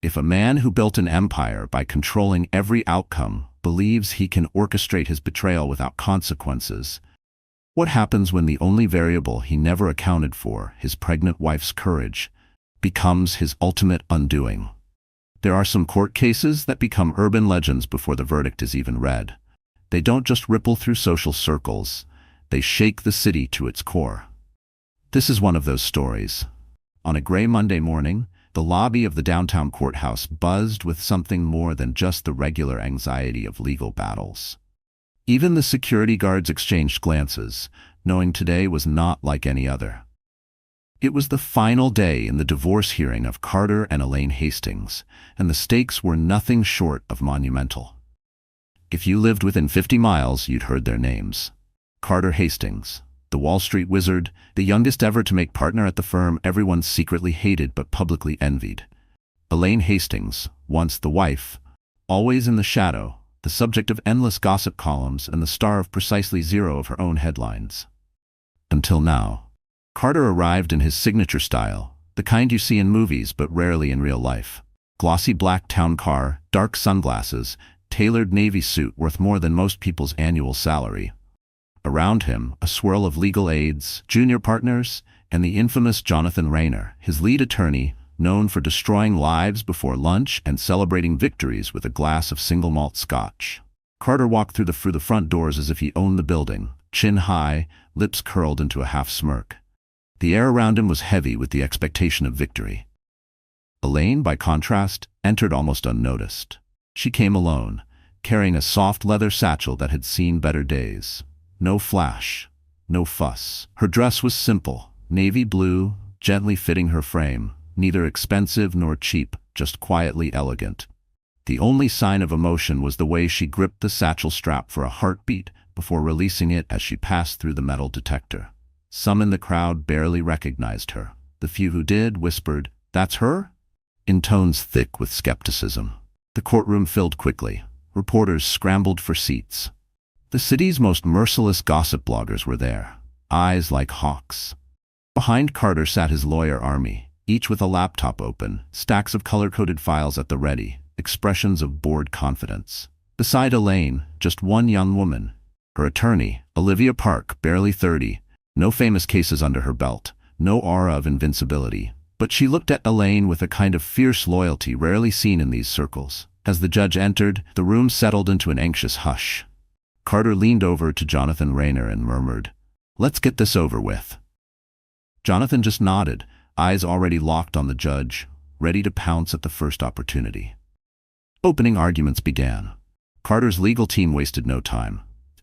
If a man who built an empire by controlling every outcome believes he can orchestrate his betrayal without consequences, what happens when the only variable he never accounted for, his pregnant wife's courage, becomes his ultimate undoing? There are some court cases that become urban legends before the verdict is even read. They don't just ripple through social circles, they shake the city to its core. This is one of those stories. On a gray Monday morning, the lobby of the downtown courthouse buzzed with something more than just the regular anxiety of legal battles. Even the security guards exchanged glances, knowing today was not like any other. It was the final day in the divorce hearing of Carter and Elaine Hastings, and the stakes were nothing short of monumental. If you lived within 50 miles, you'd heard their names. Carter Hastings, the Wall Street wizard, the youngest ever to make partner at the firm everyone secretly hated but publicly envied. Elaine Hastings, once the wife, always in the shadow, the subject of endless gossip columns and the star of precisely zero of her own headlines. Until now. Carter arrived in his signature style, the kind you see in movies but rarely in real life. Glossy black town car, dark sunglasses, tailored navy suit worth more than most people's annual salary. Around him, a swirl of legal aides, junior partners, and the infamous Jonathan Rayner, his lead attorney, known for destroying lives before lunch and celebrating victories with a glass of single malt scotch. Carter walked through the front doors as if he owned the building, chin high, lips curled into a half smirk. The air around him was heavy with the expectation of victory. Elaine, by contrast, entered almost unnoticed. She came alone, carrying a soft leather satchel that had seen better days. No flash, no fuss. Her dress was simple, navy blue, gently fitting her frame, neither expensive nor cheap, just quietly elegant. The only sign of emotion was the way she gripped the satchel strap for a heartbeat before releasing it as she passed through the metal detector. Some in the crowd barely recognized her. The few who did whispered, "That's her?" in tones thick with skepticism. The courtroom filled quickly. Reporters scrambled for seats. The city's most merciless gossip bloggers were there, eyes like hawks. Behind Carter sat his lawyer army, each with a laptop open, stacks of color-coded files at the ready, expressions of bored confidence. Beside Elaine, just one young woman. Her attorney, Olivia Park, barely 30, no famous cases under her belt, no aura of invincibility. But she looked at Elaine with a kind of fierce loyalty rarely seen in these circles. As the judge entered, the room settled into an anxious hush. Carter leaned over to Jonathan Rayner and murmured, "Let's get this over with." Jonathan just nodded, eyes already locked on the judge, ready to pounce at the first opportunity. Opening arguments began. Carter's legal team wasted no time.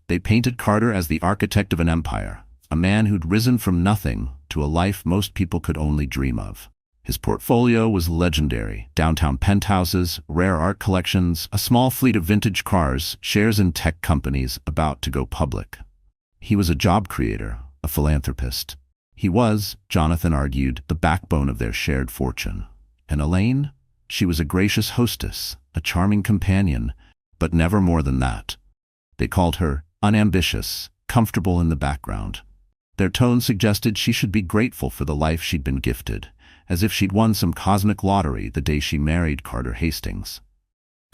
They painted Carter as the architect of an empire, a man who'd risen from nothing to a life most people could only dream of. His portfolio was legendary: downtown penthouses, rare art collections, a small fleet of vintage cars, shares in tech companies about to go public. He was a job creator, a philanthropist. He was, Jonathan argued, the backbone of their shared fortune. And Elaine? She was a gracious hostess, a charming companion, but never more than that. They called her unambitious, comfortable in the background. Their tone suggested she should be grateful for the life she'd been gifted, as if she'd won some cosmic lottery the day she married Carter Hastings.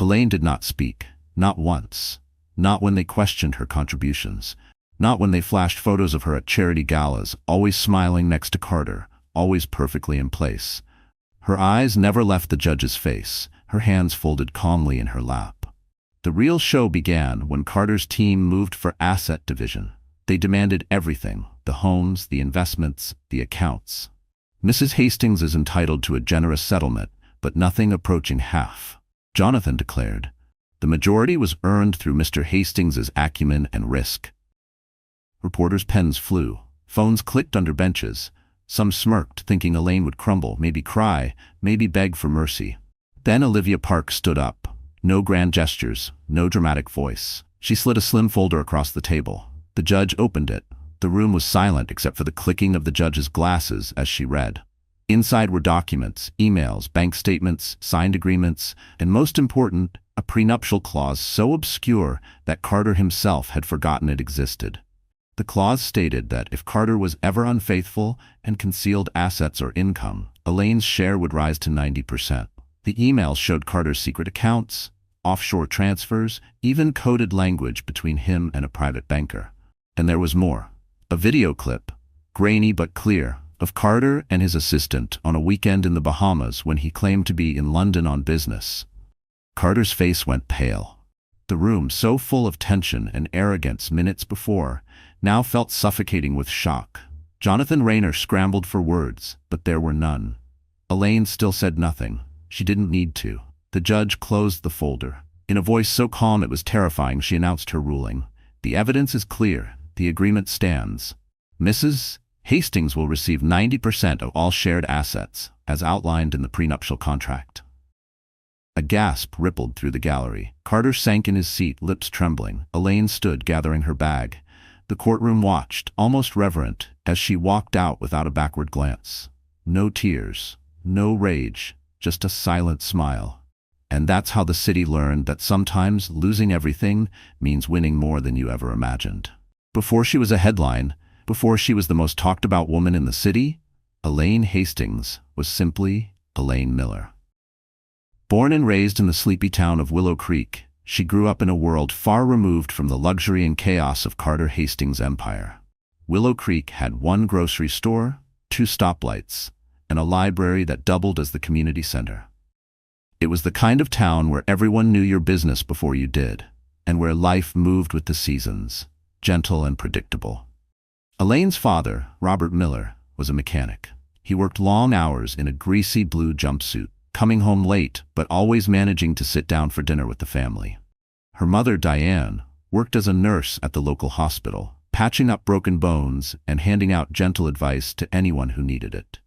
Elaine did not speak, not once, not when they questioned her contributions, not when they flashed photos of her at charity galas, always smiling next to Carter, always perfectly in place. Her eyes never left the judge's face, her hands folded calmly in her lap. The real show began when Carter's team moved for asset division. They demanded everything: the homes, the investments, the accounts. Mrs. Hastings is entitled to a generous settlement, but nothing approaching half, Jonathan declared. The majority was earned through Mr. Hastings's acumen and risk. Reporters' pens flew. Phones clicked under benches. Some smirked, thinking Elaine would crumble, maybe cry, maybe beg for mercy. Then Olivia Park stood up. No grand gestures, no dramatic voice. She slid a slim folder across the table. The judge opened it. The room was silent except for the clicking of the judge's glasses as she read. Inside were documents, emails, bank statements, signed agreements, and most important, a prenuptial clause so obscure that Carter himself had forgotten it existed. The clause stated that if Carter was ever unfaithful and concealed assets or income, Elaine's share would rise to 90%. The emails showed Carter's secret accounts, offshore transfers, even coded language between him and a private banker. And there was more. A video clip, grainy but clear, of Carter and his assistant on a weekend in the Bahamas when he claimed to be in London on business. Carter's face went pale. The room, so full of tension and arrogance minutes before, now felt suffocating with shock. Jonathan Rayner scrambled for words, but there were none. Elaine still said nothing. She didn't need to. The judge closed the folder. In a voice so calm it was terrifying, she announced her ruling. The evidence is clear. The agreement stands. Mrs. Hastings will receive 90% of all shared assets, as outlined in the prenuptial contract. A gasp rippled through the gallery. Carter sank in his seat, lips trembling. Elaine stood, gathering her bag. The courtroom watched, almost reverent, as she walked out without a backward glance. No tears, no rage, just a silent smile. And that's how the city learned that sometimes losing everything means winning more than you ever imagined. Before she was a headline, before she was the most talked about woman in the city, Elaine Hastings was simply Elaine Miller. Born and raised in the sleepy town of Willow Creek, she grew up in a world far removed from the luxury and chaos of Carter Hastings' empire. Willow Creek had one grocery store, 2 stoplights, and a library that doubled as the community center. It was the kind of town where everyone knew your business before you did, and where life moved with the seasons, gentle and predictable. Elaine's father, Robert Miller, was a mechanic. He worked long hours in a greasy blue jumpsuit, coming home late but always managing to sit down for dinner with the family. Her mother, Diane, worked as a nurse at the local hospital, patching up broken bones and handing out gentle advice to anyone who needed it.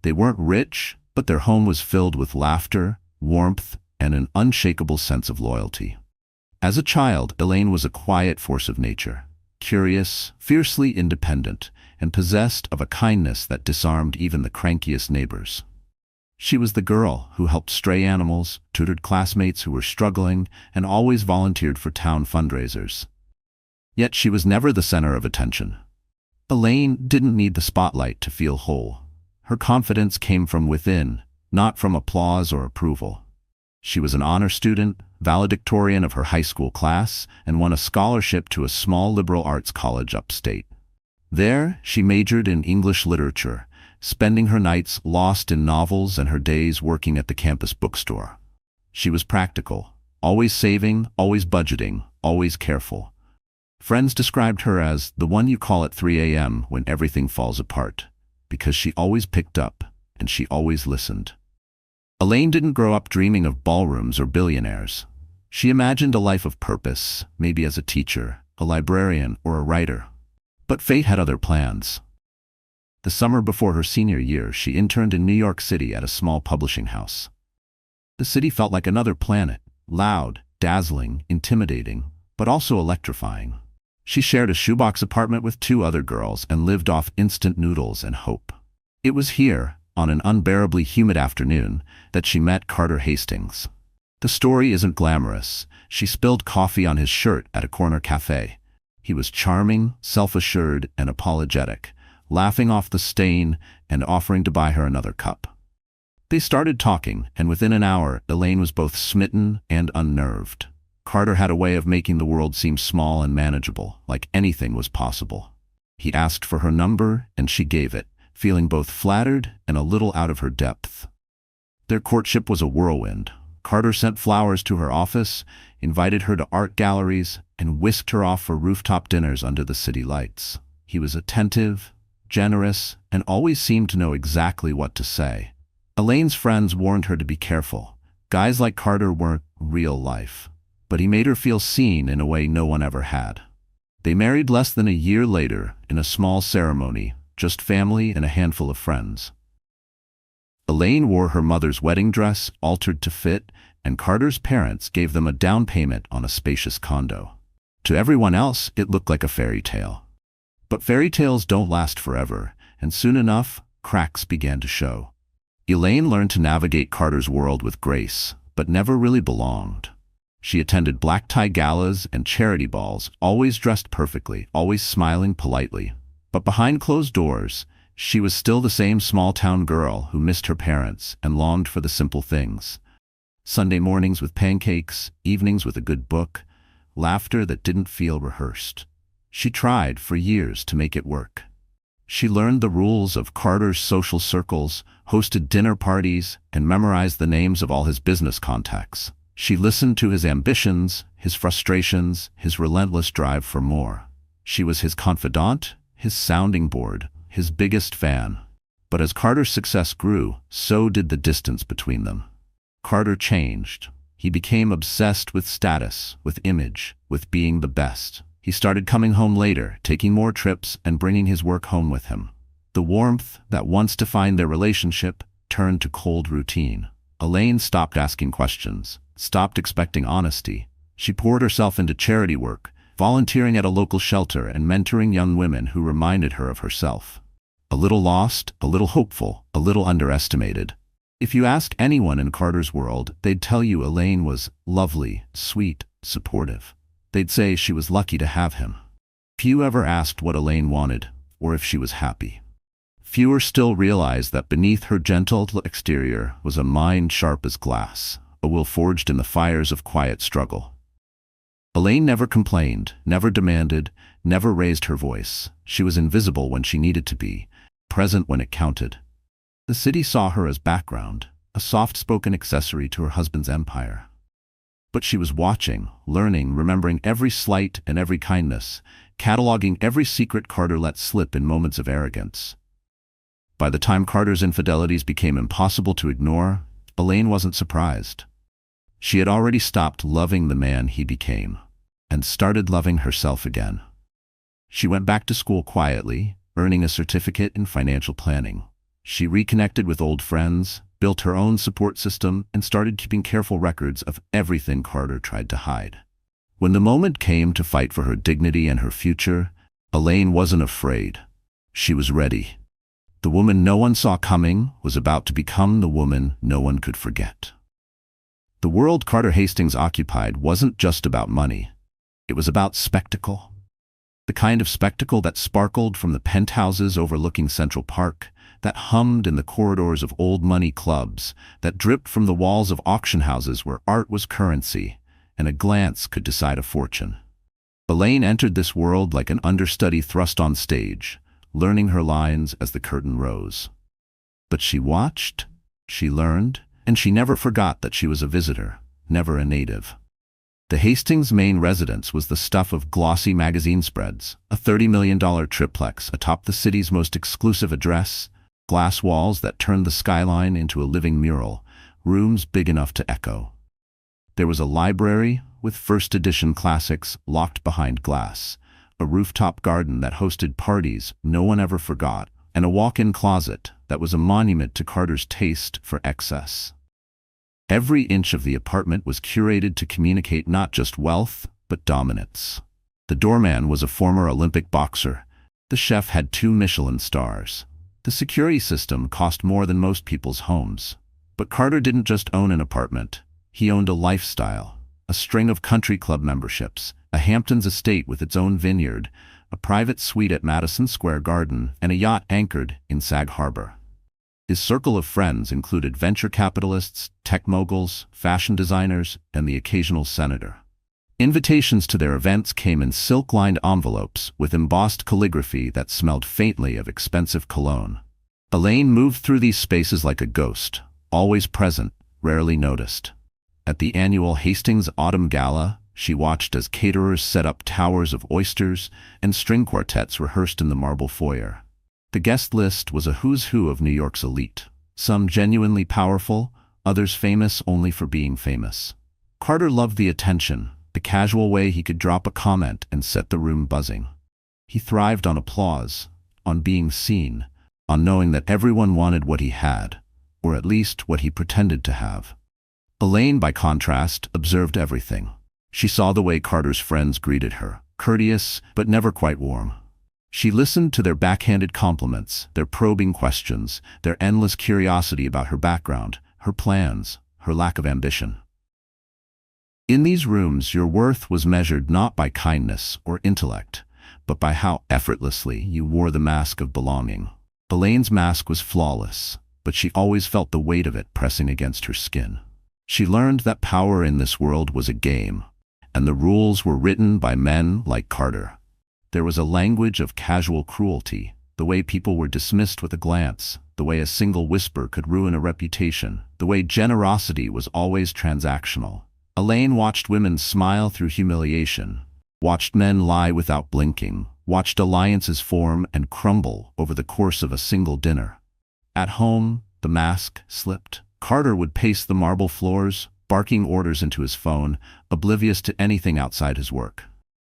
They weren't rich, but their home was filled with laughter, warmth, and an unshakable sense of loyalty. As a child, Elaine was a quiet force of nature, curious, fiercely independent, and possessed of a kindness that disarmed even the crankiest neighbors. She was the girl who helped stray animals, tutored classmates who were struggling, and always volunteered for town fundraisers. Yet she was never the center of attention. Elaine didn't need the spotlight to feel whole. Her confidence came from within, not from applause or approval. She was an honor student, valedictorian of her high school class, and won a scholarship to a small liberal arts college upstate. There, she majored in English literature, spending her nights lost in novels and her days working at the campus bookstore. She was practical, always saving, always budgeting, always careful. Friends described her as the one you call at 3 a.m. when everything falls apart, because she always picked up and she always listened. Elaine didn't grow up dreaming of ballrooms or billionaires. She imagined a life of purpose, maybe as a teacher, a librarian, or a writer. But fate had other plans. The summer before her senior year, she interned in New York City at a small publishing house. The city felt like another planet, loud, dazzling, intimidating, but also electrifying. She shared a shoebox apartment with 2 other girls and lived off instant noodles and hope. It was here, on an unbearably humid afternoon, that she met Carter Hastings. The story isn't glamorous. She spilled coffee on his shirt at a corner cafe. He was charming, self-assured, and apologetic, laughing off the stain and offering to buy her another cup. They started talking, and within an hour, Elaine was both smitten and unnerved. Carter had a way of making the world seem small and manageable, like anything was possible. He asked for her number, and she gave it, feeling both flattered and a little out of her depth. Their courtship was a whirlwind. Carter sent flowers to her office, invited her to art galleries, and whisked her off for rooftop dinners under the city lights. He was attentive, generous, and always seemed to know exactly what to say. Elaine's friends warned her to be careful. Guys like Carter weren't real life. But he made her feel seen in a way no one ever had. They married less than a year later in a small ceremony, just family and a handful of friends. Elaine wore her mother's wedding dress, altered to fit, and Carter's parents gave them a down payment on a spacious condo. To everyone else, it looked like a fairy tale. But fairy tales don't last forever, and soon enough, cracks began to show. Elaine learned to navigate Carter's world with grace, but never really belonged. She attended black tie galas and charity balls, always dressed perfectly, always smiling politely. But behind closed doors, she was still the same small-town girl who missed her parents and longed for the simple things: Sunday mornings with pancakes, evenings with a good book, laughter that didn't feel rehearsed. She tried for years to make it work. She learned the rules of Carter's social circles, hosted dinner parties, and memorized the names of all his business contacts. She listened to his ambitions, his frustrations, his relentless drive for more. She was his confidant, his sounding board, his biggest fan. But as Carter's success grew, so did the distance between them. Carter changed. He became obsessed with status, with image, with being the best. He started coming home later, taking more trips, and bringing his work home with him. The warmth that once defined their relationship turned to cold routine. Elaine stopped asking questions, stopped expecting honesty. She poured herself into charity work, volunteering at a local shelter and mentoring young women who reminded her of herself. A little lost, a little hopeful, a little underestimated. If you ask anyone in Carter's world, they'd tell you Elaine was lovely, sweet, supportive. They'd say she was lucky to have him. Few ever asked what Elaine wanted, or if she was happy. Fewer still realized that beneath her gentle exterior was a mind sharp as glass, a will forged in the fires of quiet struggle. Elaine never complained, never demanded, never raised her voice. She was invisible when she needed to be, present when it counted. The city saw her as background, a soft-spoken accessory to her husband's empire. But she was watching, learning, remembering every slight and every kindness, cataloging every secret Carter let slip in moments of arrogance. By the time Carter's infidelities became impossible to ignore, Elaine wasn't surprised. She had already stopped loving the man he became, and started loving herself again. She went back to school quietly, earning a certificate in financial planning. She reconnected with old friends, built her own support system, and started keeping careful records of everything Carter tried to hide. When the moment came to fight for her dignity and her future, Elaine wasn't afraid. She was ready. The woman no one saw coming was about to become the woman no one could forget. The world Carter Hastings occupied wasn't just about money. It was about spectacle. The kind of spectacle that sparkled from the penthouses overlooking Central Park, that hummed in the corridors of old money clubs, that dripped from the walls of auction houses where art was currency, and a glance could decide a fortune. Elaine entered this world like an understudy thrust on stage, learning her lines as the curtain rose. But she watched, she learned, and she never forgot that she was a visitor, never a native. The Hastings' main residence was the stuff of glossy magazine spreads, a $30 million triplex atop the city's most exclusive address, glass walls that turned the skyline into a living mural, rooms big enough to echo. There was a library with first edition classics locked behind glass, a rooftop garden that hosted parties no one ever forgot, and a walk-in closet that was a monument to Carter's taste for excess. Every inch of the apartment was curated to communicate not just wealth, but dominance. The doorman was a former Olympic boxer. The chef had 2 Michelin stars. The security system cost more than most people's homes. But Carter didn't just own an apartment. He owned a lifestyle, a string of country club memberships, a Hamptons estate with its own vineyard, a private suite at Madison Square Garden, and a yacht anchored in Sag Harbor. His circle of friends included venture capitalists, tech moguls, fashion designers, and the occasional senator. Invitations to their events came in silk-lined envelopes with embossed calligraphy that smelled faintly of expensive cologne. Elaine moved through these spaces like a ghost, always present, rarely noticed. At the annual Hastings Autumn Gala, she watched as caterers set up towers of oysters and string quartets rehearsed in the marble foyer. The guest list was a who's who of New York's elite, some genuinely powerful, others famous only for being famous. Carter loved the attention, the casual way he could drop a comment and set the room buzzing. He thrived on applause, on being seen, on knowing that everyone wanted what he had, or at least what he pretended to have. Elaine, by contrast, observed everything. She saw the way Carter's friends greeted her, courteous but never quite warm. She listened to their backhanded compliments, their probing questions, their endless curiosity about her background, her plans, her lack of ambition. In these rooms, your worth was measured not by kindness or intellect, but by how effortlessly you wore the mask of belonging. Elaine's mask was flawless, but she always felt the weight of it pressing against her skin. She learned that power in this world was a game, and the rules were written by men like Carter. There was a language of casual cruelty, the way people were dismissed with a glance, the way a single whisper could ruin a reputation, the way generosity was always transactional. Elaine watched women smile through humiliation, watched men lie without blinking, watched alliances form and crumble over the course of a single dinner. At home, the mask slipped. Carter would pace the marble floors, barking orders into his phone, oblivious to anything outside his work.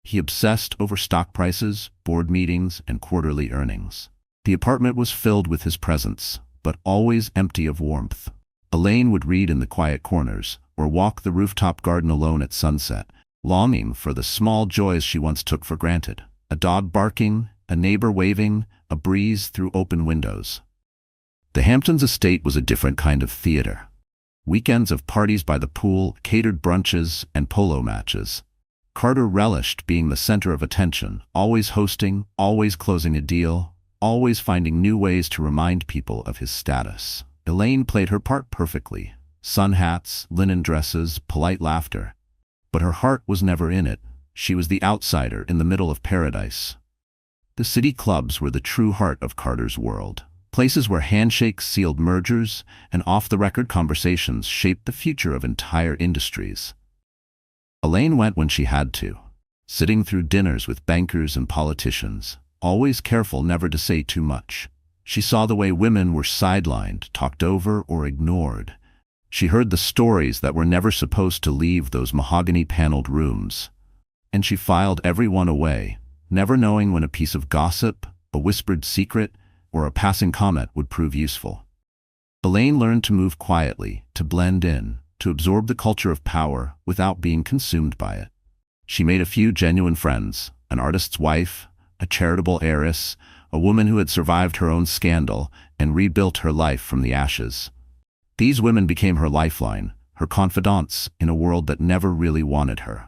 He obsessed over stock prices, board meetings, and quarterly earnings. The apartment was filled with his presence, but always empty of warmth. Elaine would read in the quiet corners, or walk the rooftop garden alone at sunset, longing for the small joys she once took for granted. A dog barking, a neighbor waving, a breeze through open windows. The Hamptons estate was a different kind of theater. Weekends of parties by the pool, catered brunches, and polo matches. Carter relished being the center of attention, always hosting, always closing a deal, always finding new ways to remind people of his status. Elaine played her part perfectly. Sun hats, linen dresses, polite laughter. But her heart was never in it. She was the outsider in the middle of paradise. The city clubs were the true heart of Carter's world. Places where handshakes sealed mergers and off-the-record conversations shaped the future of entire industries. Elaine went when she had to, sitting through dinners with bankers and politicians, always careful never to say too much. She saw the way women were sidelined, talked over, or ignored. She heard the stories that were never supposed to leave those mahogany-paneled rooms. And she filed every one away, never knowing when a piece of gossip, a whispered secret, or a passing comment would prove useful. Elaine learned to move quietly, to blend in, to absorb the culture of power without being consumed by it. She made a few genuine friends, an artist's wife, a charitable heiress, a woman who had survived her own scandal and rebuilt her life from the ashes. These women became her lifeline, her confidants in a world that never really wanted her.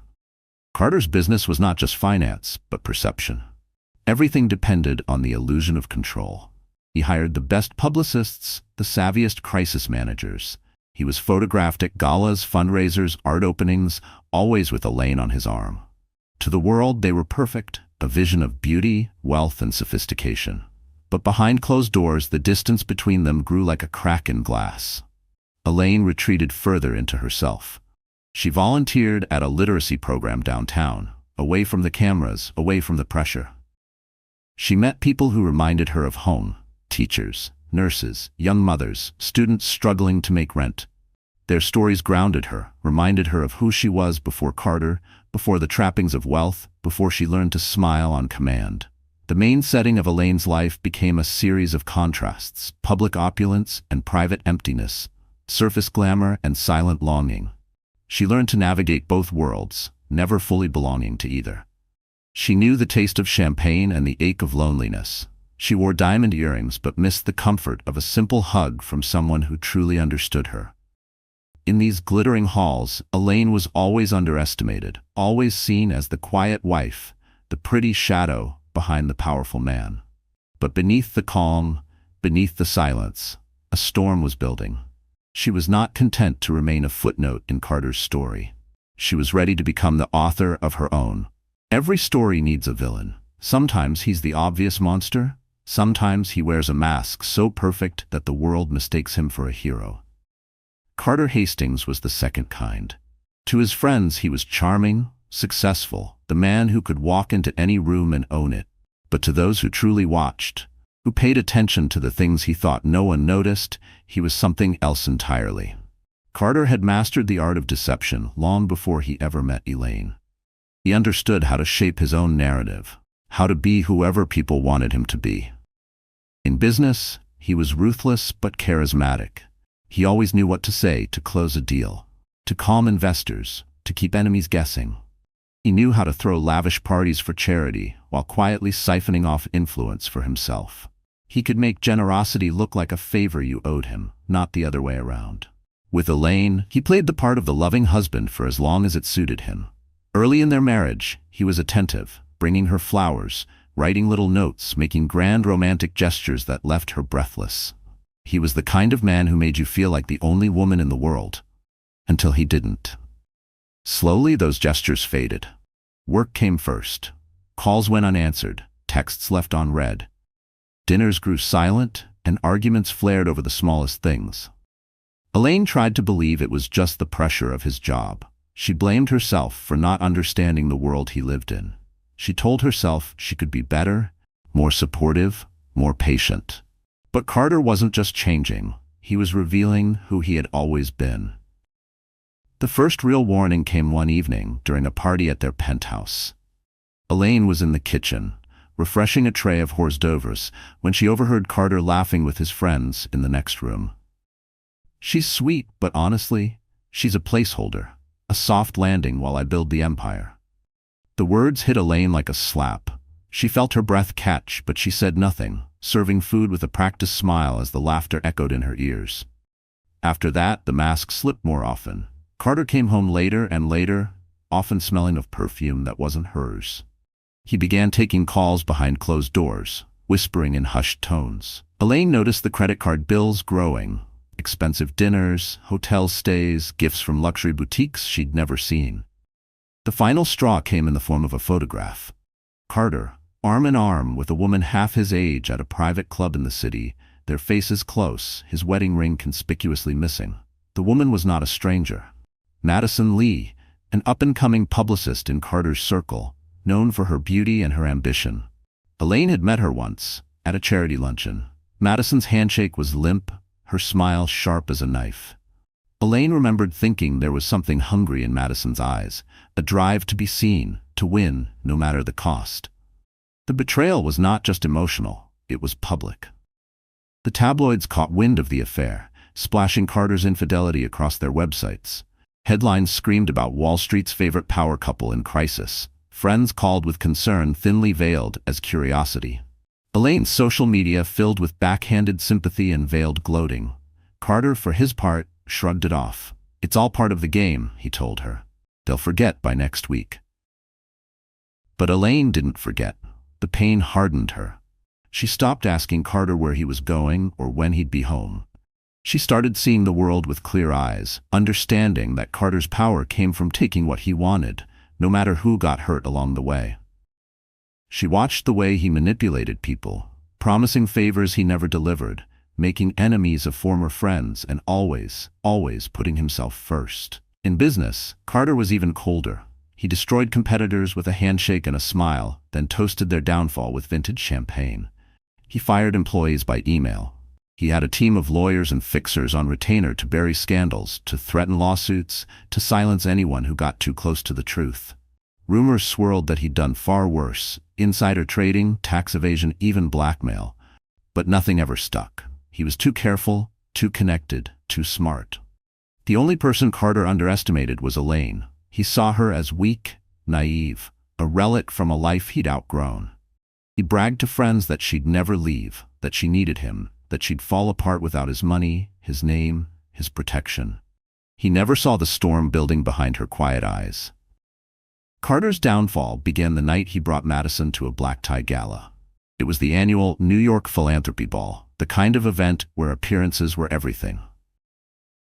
Carter's business was not just finance, but perception. Everything depended on the illusion of control. He hired the best publicists, the savviest crisis managers. He was photographed at galas, fundraisers, art openings, always with Elaine on his arm. To the world, they were perfect, a vision of beauty, wealth, and sophistication. But behind closed doors, the distance between them grew like a crack in glass. Elaine retreated further into herself. She volunteered at a literacy program downtown, away from the cameras, away from the pressure. She met people who reminded her of home, teachers, nurses, young mothers, students struggling to make rent. Their stories grounded her, reminded her of who she was before Carter, before the trappings of wealth, before she learned to smile on command. The main setting of Elaine's life became a series of contrasts, public opulence and private emptiness, surface glamour and silent longing. She learned to navigate both worlds, never fully belonging to either. She knew the taste of champagne and the ache of loneliness. She wore diamond earrings but missed the comfort of a simple hug from someone who truly understood her. In these glittering halls, Elaine was always underestimated, always seen as the quiet wife, the pretty shadow behind the powerful man. But beneath the calm, beneath the silence, a storm was building. She was not content to remain a footnote in Carter's story. She was ready to become the author of her own. Every story needs a villain. Sometimes he's the obvious monster. Sometimes he wears a mask so perfect that the world mistakes him for a hero. Carter Hastings was the second kind. To his friends, he was charming, successful, the man who could walk into any room and own it. But to those who truly watched, who paid attention to the things he thought no one noticed, he was something else entirely. Carter had mastered the art of deception long before he ever met Elaine. He understood how to shape his own narrative, how to be whoever people wanted him to be. In business, he was ruthless but charismatic. He always knew what to say to close a deal, to calm investors, to keep enemies guessing. He knew how to throw lavish parties for charity while quietly siphoning off influence for himself. He could make generosity look like a favor you owed him, not the other way around. With Elaine, he played the part of the loving husband for as long as it suited him. Early in their marriage, he was attentive, bringing her flowers, writing little notes, making grand romantic gestures that left her breathless. He was the kind of man who made you feel like the only woman in the world. until he didn't. Slowly, those gestures faded. Work came first. Calls went unanswered, texts left unread. Dinners grew silent, and arguments flared over the smallest things. Elaine tried to believe it was just the pressure of his job. She blamed herself for not understanding the world he lived in. She told herself she could be better, more supportive, more patient. But Carter wasn't just changing. He was revealing who he had always been. The first real warning came one evening during a party at their penthouse. Elaine was in the kitchen, refreshing a tray of hors d'oeuvres, when she overheard Carter laughing with his friends in the next room. "She's sweet, but honestly, she's a placeholder, a soft landing while I build the empire." The words hit Elaine like a slap. She felt her breath catch, but she said nothing, serving food with a practiced smile as the laughter echoed in her ears. After that, the mask slipped more often. Carter came home later and later, often smelling of perfume that wasn't hers. He began taking calls behind closed doors, whispering in hushed tones. Elaine noticed the credit card bills growing. Expensive dinners, hotel stays, gifts from luxury boutiques she'd never seen. The final straw came in the form of a photograph. Carter, arm in arm with a woman half his age at a private club in the city, their faces close, his wedding ring conspicuously missing. The woman was not a stranger. Madison Lee, an up-and-coming publicist in Carter's circle, known for her beauty and her ambition. Elaine had met her once, at a charity luncheon. Madison's handshake was limp, her smile sharp as a knife. Elaine remembered thinking there was something hungry in Madison's eyes, a drive to be seen, to win, no matter the cost. The betrayal was not just emotional, it was public. The tabloids caught wind of the affair, splashing Carter's infidelity across their websites. Headlines screamed about Wall Street's favorite power couple in crisis. Friends called with concern thinly veiled as curiosity. Elaine's social media filled with backhanded sympathy and veiled gloating. Carter, for his part, shrugged it off. "It's all part of the game," he told her. "They'll forget by next week." But Elaine didn't forget. The pain hardened her. She stopped asking Carter where he was going or when he'd be home. She started seeing the world with clear eyes, understanding that Carter's power came from taking what he wanted, no matter who got hurt along the way. She watched the way he manipulated people, promising favors he never delivered, making enemies of former friends, and always putting himself first. In business, Carter was even colder. He destroyed competitors with a handshake and a smile, then toasted their downfall with vintage champagne. He fired employees by email. He had a team of lawyers and fixers on retainer to bury scandals, to threaten lawsuits, to silence anyone who got too close to the truth. Rumors swirled that he'd done far worse: insider trading, tax evasion, even blackmail. But nothing ever stuck. He was too careful, too connected, too smart. The only person Carter underestimated was Elaine. He saw her as weak, naive, a relic from a life he'd outgrown. He bragged to friends that she'd never leave, that she needed him, that she'd fall apart without his money, his name, his protection. He never saw the storm building behind her quiet eyes. Carter's downfall began the night he brought Madison to a black-tie gala. It was the annual New York Philanthropy Ball, the kind of event where appearances were everything.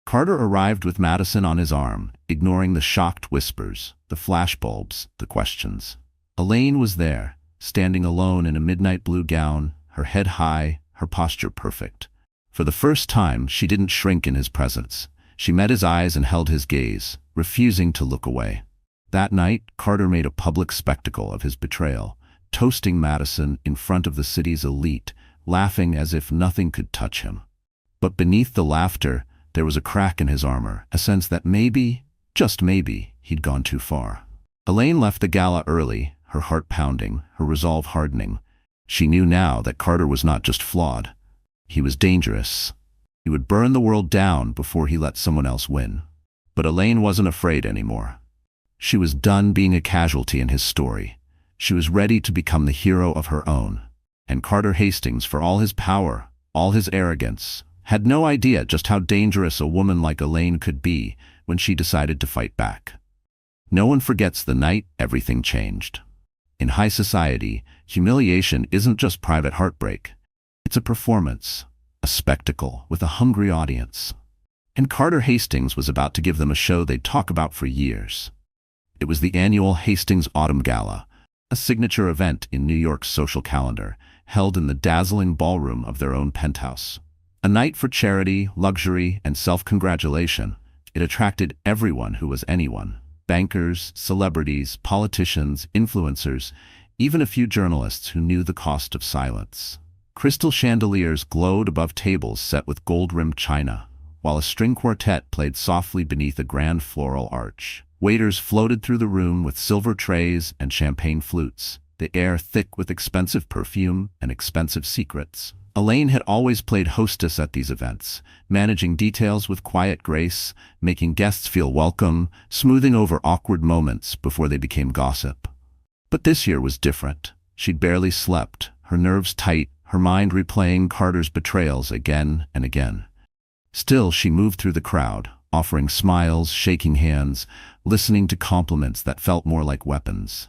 Carter arrived with Madison on his arm, ignoring the shocked whispers, the flashbulbs, the questions. Elaine was there, standing alone in a midnight blue gown, her head high, her posture perfect. For the first time, she didn't shrink in his presence. She met his eyes and held his gaze, refusing to look away. That night, Carter made a public spectacle of his betrayal, toasting Madison in front of the city's elite, laughing as if nothing could touch him. But beneath the laughter, there was a crack in his armor, a sense that maybe, just maybe, he'd gone too far. Elaine left the gala early, her heart pounding, her resolve hardening. She knew now that Carter was not just flawed. He was dangerous. He would burn the world down before he let someone else win. But Elaine wasn't afraid anymore. She was done being a casualty in his story. She was ready to become the hero of her own. And Carter Hastings, for all his power, all his arrogance, had no idea just how dangerous a woman like Elaine could be when she decided to fight back. No one forgets the night everything changed. In high society, humiliation isn't just private heartbreak. It's a performance, a spectacle with a hungry audience. And Carter Hastings was about to give them a show they'd talk about for years. It was the annual Hastings Autumn Gala, a signature event in New York's social calendar, held in the dazzling ballroom of their own penthouse. A night for charity, luxury, and self-congratulation, it attracted everyone who was anyone: bankers, celebrities, politicians, influencers, even a few journalists who knew the cost of silence. Crystal chandeliers glowed above tables set with gold-rimmed china, while a string quartet played softly beneath a grand floral arch. Waiters floated through the room with silver trays and champagne flutes, the air thick with expensive perfume and expensive secrets. Elaine had always played hostess at these events, managing details with quiet grace, making guests feel welcome, smoothing over awkward moments before they became gossip. But this year was different. She'd barely slept, her nerves tight, her mind replaying Carter's betrayals again and again. Still, she moved through the crowd, offering smiles, shaking hands, listening to compliments that felt more like weapons.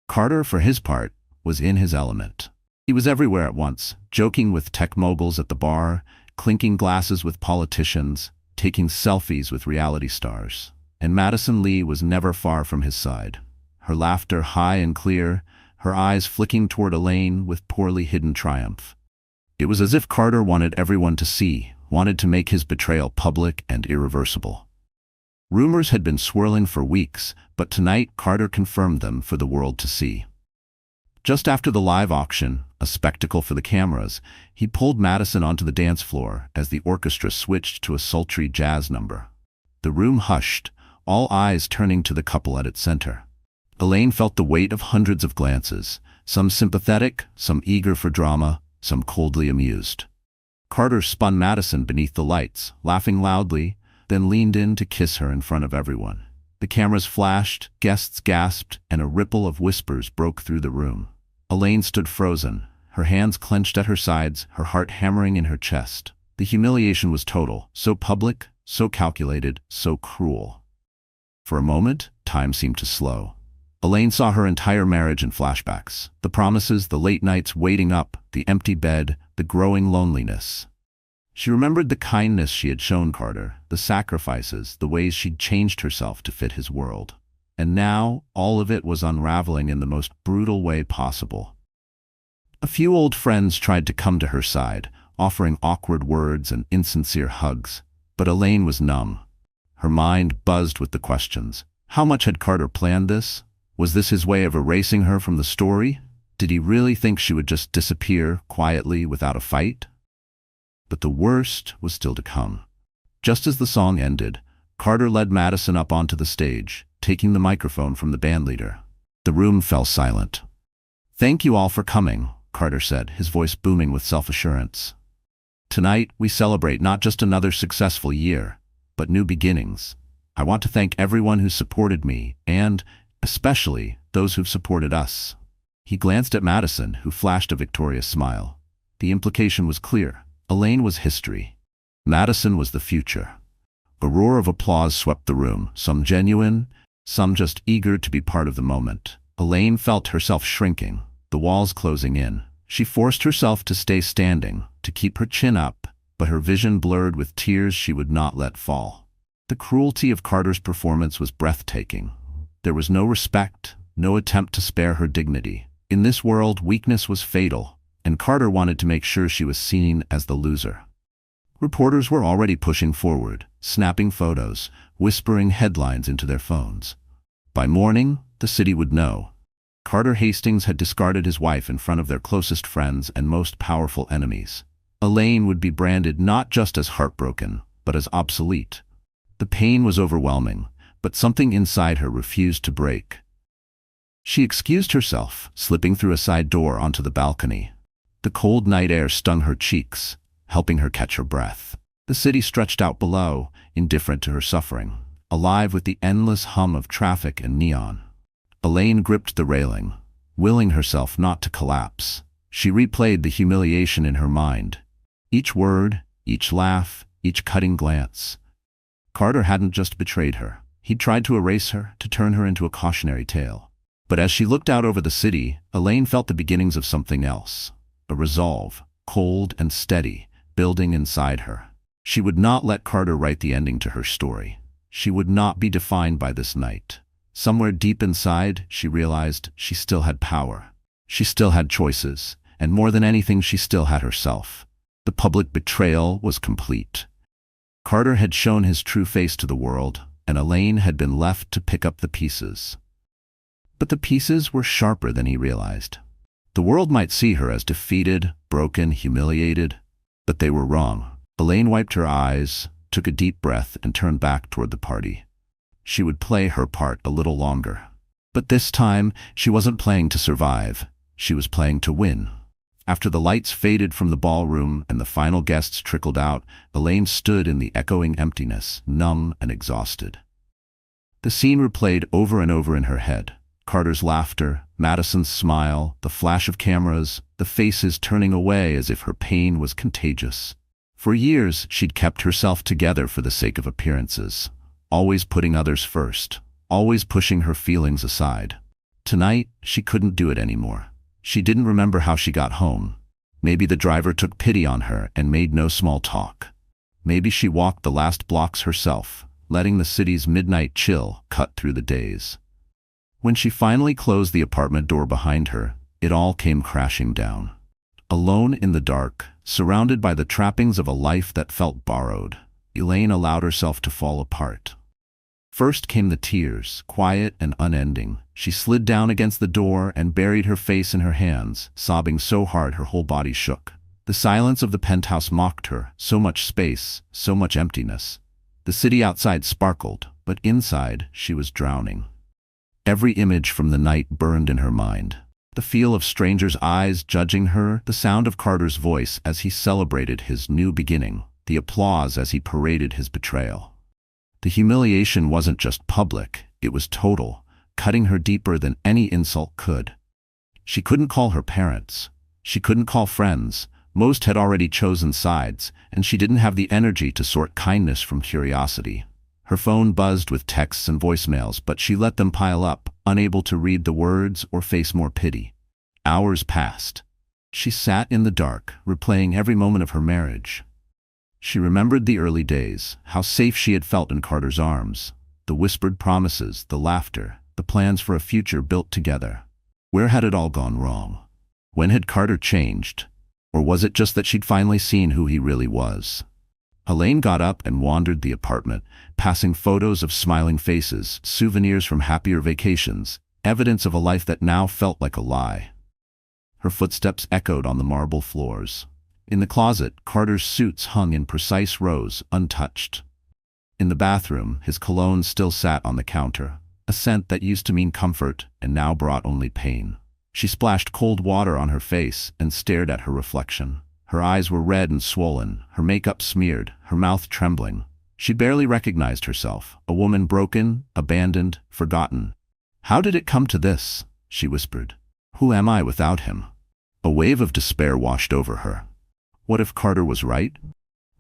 Carter, for his part, was in his element. He was everywhere at once, joking with tech moguls at the bar, clinking glasses with politicians, taking selfies with reality stars. And Madison Lee was never far from his side. Her laughter high and clear, her eyes flicking toward Elaine with poorly hidden triumph. It was as if Carter wanted everyone to see, wanted to make his betrayal public and irreversible. Rumors had been swirling for weeks, but tonight Carter confirmed them for the world to see. Just after the live auction, a spectacle for the cameras, he pulled Madison onto the dance floor as the orchestra switched to a sultry jazz number. The room hushed, all eyes turning to the couple at its center. Elaine felt the weight of hundreds of glances, some sympathetic, some eager for drama, some coldly amused. Carter spun Madison beneath the lights, laughing loudly, then leaned in to kiss her in front of everyone. The cameras flashed, guests gasped, and a ripple of whispers broke through the room. Elaine stood frozen, her hands clenched at her sides, her heart hammering in her chest. The humiliation was total, so public, so calculated, so cruel. For a moment, time seemed to slow. Elaine saw her entire marriage in flashbacks. The promises, the late nights waiting up, the empty bed, the growing loneliness. She remembered the kindness she had shown Carter, the sacrifices, the ways she'd changed herself to fit his world. And now, all of it was unraveling in the most brutal way possible. A few old friends tried to come to her side, offering awkward words and insincere hugs, but Elaine was numb. Her mind buzzed with the questions. How much had Carter planned this? Was this his way of erasing her from the story? Did he really think she would just disappear quietly without a fight? But the worst was still to come. Just as the song ended, Carter led Madison up onto the stage, taking the microphone from the bandleader. The room fell silent. "Thank you all for coming," Carter said, his voice booming with self-assurance. "Tonight, we celebrate not just another successful year, but new beginnings. I want to thank everyone who supported me, and, especially, those who've supported us." He glanced at Madison, who flashed a victorious smile. The implication was clear. Elaine was history. Madison was the future. A roar of applause swept the room, some genuine, some just eager to be part of the moment. Elaine felt herself shrinking, the walls closing in. She forced herself to stay standing, to keep her chin up, but her vision blurred with tears she would not let fall. The cruelty of Carter's performance was breathtaking. There was no respect, no attempt to spare her dignity. In this world, weakness was fatal, and Carter wanted to make sure she was seen as the loser. Reporters were already pushing forward, snapping photos, whispering headlines into their phones. By morning, the city would know. Carter Hastings had discarded his wife in front of their closest friends and most powerful enemies. Elaine would be branded not just as heartbroken, but as obsolete. The pain was overwhelming, but something inside her refused to break. She excused herself, slipping through a side door onto the balcony. The cold night air stung her cheeks, helping her catch her breath. The city stretched out below, indifferent to her suffering, alive with the endless hum of traffic and neon. Elaine gripped the railing, willing herself not to collapse. She replayed the humiliation in her mind. Each word, each laugh, each cutting glance. Carter hadn't just betrayed her. He'd tried to erase her, to turn her into a cautionary tale. But as she looked out over the city, Elaine felt the beginnings of something else. A resolve, cold and steady, building inside her. She would not let Carter write the ending to her story. She would not be defined by this night. Somewhere deep inside, she realized she still had power. She still had choices, and more than anything, she still had herself. The public betrayal was complete. Carter had shown his true face to the world, and Elaine had been left to pick up the pieces. But the pieces were sharper than he realized. The world might see her as defeated, broken, humiliated, but they were wrong. Elaine wiped her eyes, took a deep breath, and turned back toward the party. She would play her part a little longer. But this time, she wasn't playing to survive. She was playing to win. After the lights faded from the ballroom and the final guests trickled out, Elaine stood in the echoing emptiness, numb and exhausted. The scene replayed over and over in her head. Carter's laughter, Madison's smile, the flash of cameras, the faces turning away as if her pain was contagious. For years, she'd kept herself together for the sake of appearances, always putting others first, always pushing her feelings aside. Tonight, she couldn't do it anymore. She didn't remember how she got home. Maybe the driver took pity on her and made no small talk. Maybe she walked the last blocks herself, letting the city's midnight chill cut through the days. When she finally closed the apartment door behind her, it all came crashing down. Alone in the dark, surrounded by the trappings of a life that felt borrowed, Elaine allowed herself to fall apart. First came the tears, quiet and unending. She slid down against the door and buried her face in her hands, sobbing so hard her whole body shook. The silence of the penthouse mocked her, so much space, so much emptiness. The city outside sparkled, but inside she was drowning. Every image from the night burned in her mind. The feel of strangers' eyes judging her, the sound of Carter's voice as he celebrated his new beginning, the applause as he paraded his betrayal. The humiliation wasn't just public, it was total, cutting her deeper than any insult could. She couldn't call her parents. She couldn't call friends. Most had already chosen sides, and she didn't have the energy to sort kindness from curiosity. Her phone buzzed with texts and voicemails, but she let them pile up, unable to read the words or face more pity. Hours passed. She sat in the dark, replaying every moment of her marriage. She remembered the early days, how safe she had felt in Carter's arms, the whispered promises, the laughter, the plans for a future built together. Where had it all gone wrong? When had Carter changed? Or was it just that she'd finally seen who he really was? Elaine got up and wandered the apartment, passing photos of smiling faces, souvenirs from happier vacations, evidence of a life that now felt like a lie. Her footsteps echoed on the marble floors. In the closet, Carter's suits hung in precise rows, untouched. In the bathroom, his cologne still sat on the counter, a scent that used to mean comfort and now brought only pain. She splashed cold water on her face and stared at her reflection. Her eyes were red and swollen, her makeup smeared, her mouth trembling. She barely recognized herself, a woman broken, abandoned, forgotten. "How did it come to this?" she whispered. "Who am I without him?" A wave of despair washed over her. What if Carter was right?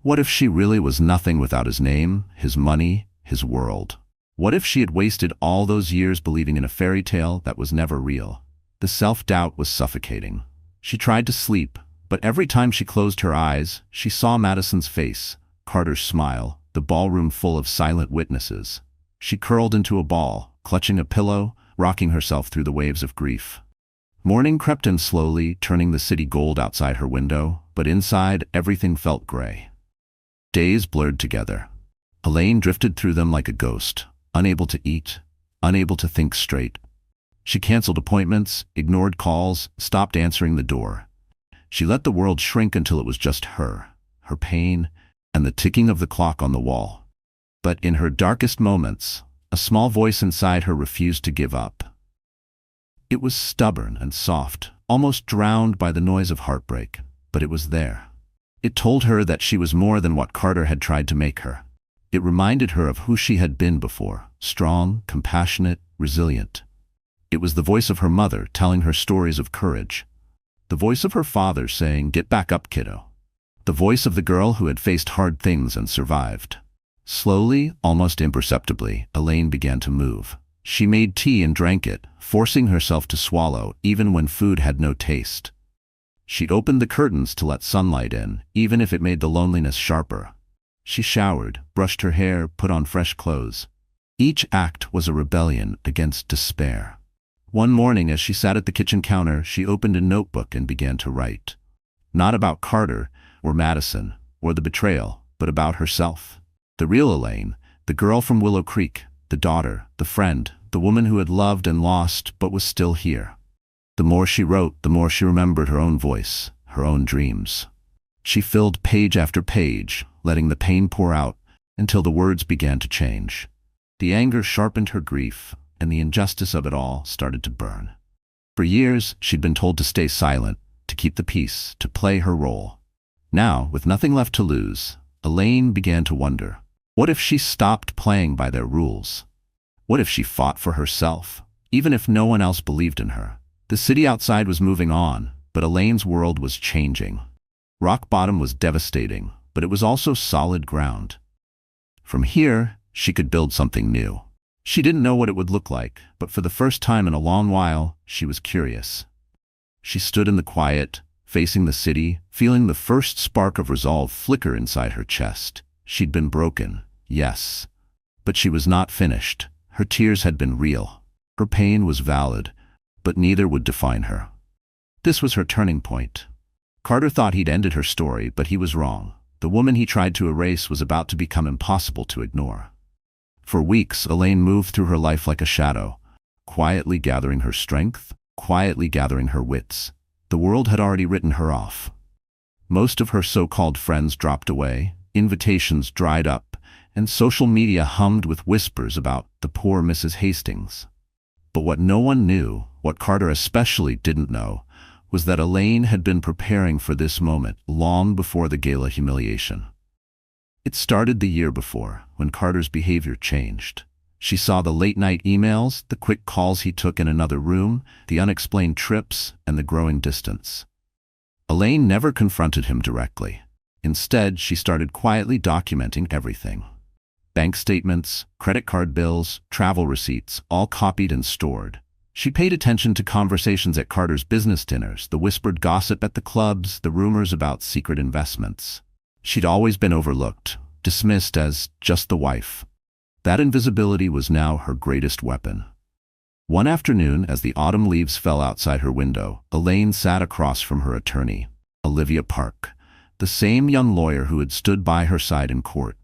What if she really was nothing without his name, his money, his world? What if she had wasted all those years believing in a fairy tale that was never real? The self-doubt was suffocating. She tried to sleep, but every time she closed her eyes, she saw Madison's face, Carter's smile, the ballroom full of silent witnesses. She curled into a ball, clutching a pillow, rocking herself through the waves of grief. Morning crept in slowly, turning the city gold outside her window, but inside everything felt gray. Days blurred together. Elaine drifted through them like a ghost, unable to eat, unable to think straight. She canceled appointments, ignored calls, stopped answering the door. She let the world shrink until it was just her pain, and the ticking of the clock on the wall. But in her darkest moments, a small voice inside her refused to give up. It was stubborn and soft, almost drowned by the noise of heartbreak, but it was there. It told her that she was more than what Carter had tried to make her. It reminded her of who she had been before, strong, compassionate, resilient. It was the voice of her mother telling her stories of courage. The voice of her father saying, "Get back up, kiddo." The voice of the girl who had faced hard things and survived. Slowly, almost imperceptibly, Elaine began to move. She made tea and drank it, forcing herself to swallow even when food had no taste. She opened the curtains to let sunlight in, even if it made the loneliness sharper. She showered, brushed her hair, put on fresh clothes. Each act was a rebellion against despair. One morning, as she sat at the kitchen counter, she opened a notebook and began to write. Not about Carter, or Madison, or the betrayal, but about herself. The real Elaine, the girl from Willow Creek, the daughter, the friend, the woman who had loved and lost but was still here. The more she wrote, the more she remembered her own voice, her own dreams. She filled page after page, letting the pain pour out until the words began to change. The anger sharpened her grief, and the injustice of it all started to burn. For years, she'd been told to stay silent, to keep the peace, to play her role. Now, with nothing left to lose, Elaine began to wonder, what if she stopped playing by their rules? What if she fought for herself, even if no one else believed in her? The city outside was moving on, but Elaine's world was changing. Rock bottom was devastating, but it was also solid ground. From here, she could build something new. She didn't know what it would look like, but for the first time in a long while, she was curious. She stood in the quiet, facing the city, feeling the first spark of resolve flicker inside her chest. She'd been broken, yes, but she was not finished. Her tears had been real. Her pain was valid, but neither would define her. This was her turning point. Carter thought he'd ended her story, but he was wrong. The woman he tried to erase was about to become impossible to ignore. For weeks, Elaine moved through her life like a shadow, quietly gathering her strength, quietly gathering her wits. The world had already written her off. Most of her so-called friends dropped away, invitations dried up, and social media hummed with whispers about the poor Mrs. Hastings. But what no one knew, what Carter especially didn't know, was that Elaine had been preparing for this moment long before the gala humiliation. It started the year before, when Carter's behavior changed. She saw the late-night emails, the quick calls he took in another room, the unexplained trips, and the growing distance. Elaine never confronted him directly. Instead, she started quietly documenting everything. Bank statements, credit card bills, travel receipts, all copied and stored. She paid attention to conversations at Carter's business dinners, the whispered gossip at the clubs, the rumors about secret investments. She'd always been overlooked, dismissed as just the wife. That invisibility was now her greatest weapon. One afternoon, as the autumn leaves fell outside her window, Elaine sat across from her attorney, Olivia Park, the same young lawyer who had stood by her side in court.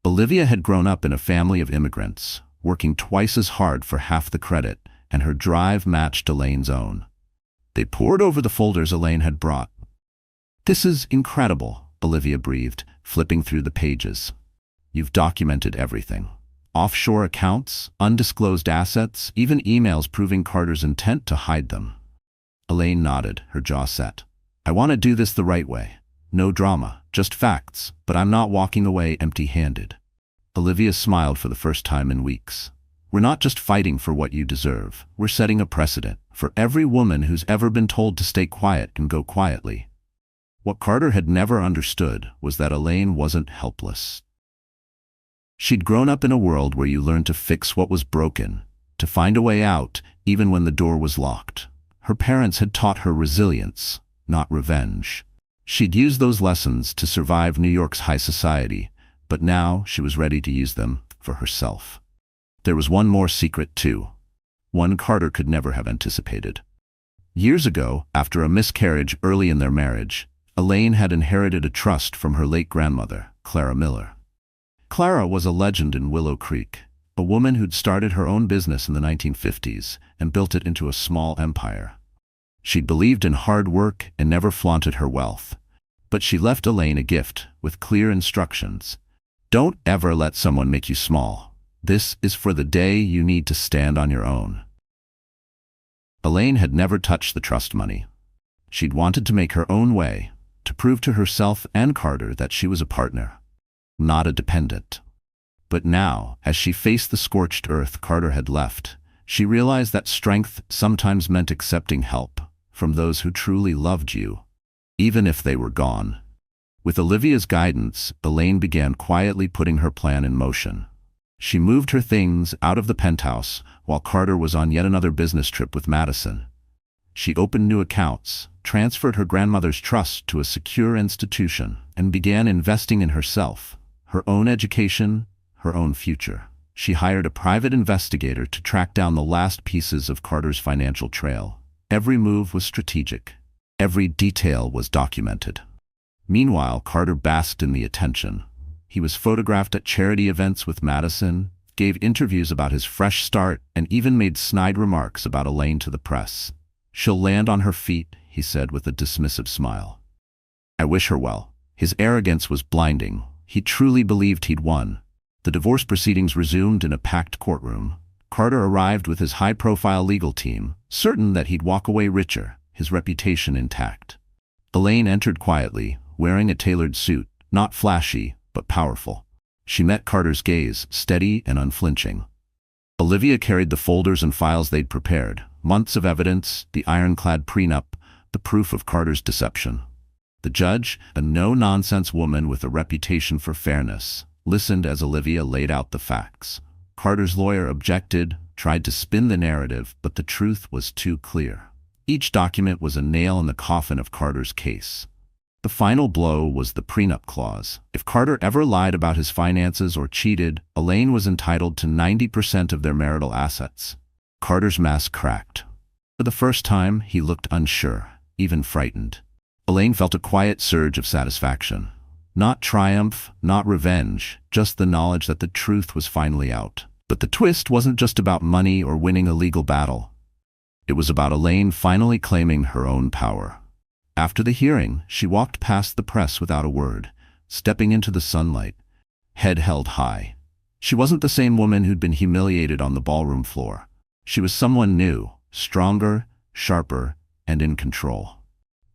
Olivia had grown up in a family of immigrants, working twice as hard for half the credit, and her drive matched Elaine's own. They pored over the folders Elaine had brought. "This is incredible," Olivia breathed, flipping through the pages. "You've documented everything. Offshore accounts, undisclosed assets, even emails proving Carter's intent to hide them." Elaine nodded, her jaw set. "I want to do this the right way. No drama, just facts, but I'm not walking away empty-handed." Olivia smiled for the first time in weeks. "We're not just fighting for what you deserve. We're setting a precedent for every woman who's ever been told to stay quiet and go quietly." What Carter had never understood was that Elaine wasn't helpless. She'd grown up in a world where you learned to fix what was broken, to find a way out even when the door was locked. Her parents had taught her resilience, not revenge. She'd used those lessons to survive New York's high society, but now she was ready to use them for herself. There was one more secret, too. One Carter could never have anticipated. Years ago, after a miscarriage early in their marriage, Elaine had inherited a trust from her late grandmother, Clara Miller. Clara was a legend in Willow Creek, a woman who'd started her own business in the 1950s and built it into a small empire. She'd believed in hard work and never flaunted her wealth. But she left Elaine a gift with clear instructions. "Don't ever let someone make you small. This is for the day you need to stand on your own." Elaine had never touched the trust money. She'd wanted to make her own way, to prove to herself and Carter that she was a partner, not a dependent. But now, as she faced the scorched earth Carter had left, she realized that strength sometimes meant accepting help from those who truly loved you, even if they were gone. With Olivia's guidance, Elaine began quietly putting her plan in motion. She moved her things out of the penthouse while Carter was on yet another business trip with Madison. She opened new accounts, transferred her grandmother's trust to a secure institution, and began investing in herself, her own education, her own future. She hired a private investigator to track down the last pieces of Carter's financial trail. Every move was strategic. Every detail was documented. Meanwhile, Carter basked in the attention. He was photographed at charity events with Madison, gave interviews about his fresh start, and even made snide remarks about Elaine to the press. "She'll land on her feet," he said with a dismissive smile. "I wish her well." His arrogance was blinding. He truly believed he'd won. The divorce proceedings resumed in a packed courtroom. Carter arrived with his high-profile legal team, certain that he'd walk away richer, his reputation intact. Elaine entered quietly, wearing a tailored suit, not flashy, but powerful. She met Carter's gaze, steady and unflinching. Olivia carried the folders and files they'd prepared, months of evidence, the ironclad prenup, the proof of Carter's deception. The judge, a no-nonsense woman with a reputation for fairness, listened as Olivia laid out the facts. Carter's lawyer objected, tried to spin the narrative, but the truth was too clear. Each document was a nail in the coffin of Carter's case. The final blow was the prenup clause. If Carter ever lied about his finances or cheated, Elaine was entitled to 90% of their marital assets. Carter's mask cracked. For the first time, he looked unsure, even frightened. Elaine felt a quiet surge of satisfaction. Not triumph, not revenge, just the knowledge that the truth was finally out. But the twist wasn't just about money or winning a legal battle. It was about Elaine finally claiming her own power. After the hearing, she walked past the press without a word, stepping into the sunlight, head held high. She wasn't the same woman who'd been humiliated on the ballroom floor. She was someone new, stronger, sharper, and in control.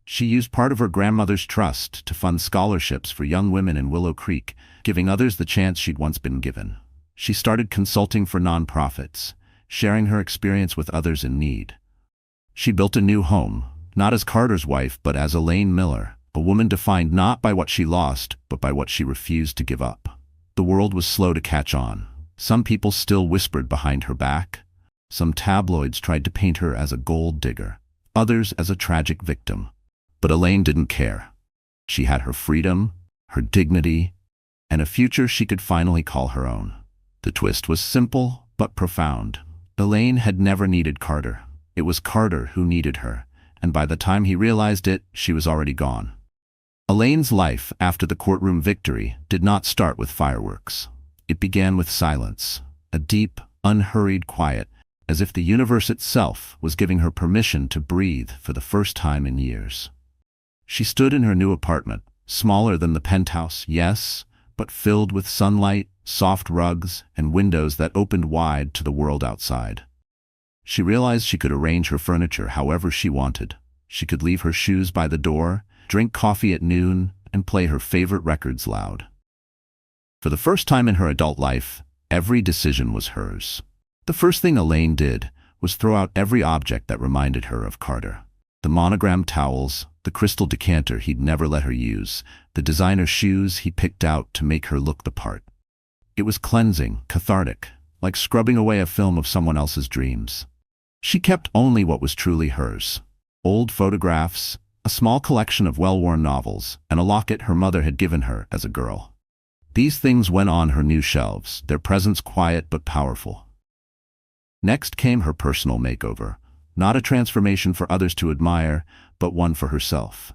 She used part of her grandmother's trust to fund scholarships for young women in Willow Creek, giving others the chance she'd once been given. She started consulting for nonprofits, sharing her experience with others in need. She built a new home, not as Carter's wife, but as Elaine Miller, a woman defined not by what she lost, but by what she refused to give up. The world was slow to catch on. Some people still whispered behind her back. Some tabloids tried to paint her as a gold digger, others as a tragic victim. But Elaine didn't care. She had her freedom, her dignity, and a future she could finally call her own. The twist was simple, but profound. Elaine had never needed Carter. It was Carter who needed her, and by the time he realized it, she was already gone. Elaine's life after the courtroom victory did not start with fireworks. It began with silence, a deep, unhurried quiet, as if the universe itself was giving her permission to breathe for the first time in years. She stood in her new apartment, smaller than the penthouse, yes, but filled with sunlight, soft rugs, and windows that opened wide to the world outside. She realized she could arrange her furniture however she wanted. She could leave her shoes by the door, drink coffee at noon, and play her favorite records loud. For the first time in her adult life, every decision was hers. The first thing Elaine did was throw out every object that reminded her of Carter. The monogrammed towels, the crystal decanter he'd never let her use, the designer shoes he picked out to make her look the part. It was cleansing, cathartic, like scrubbing away a film of someone else's dreams. She kept only what was truly hers: old photographs, a small collection of well-worn novels, and a locket her mother had given her as a girl. These things went on her new shelves, their presence quiet but powerful. Next came her personal makeover, not a transformation for others to admire, but one for herself.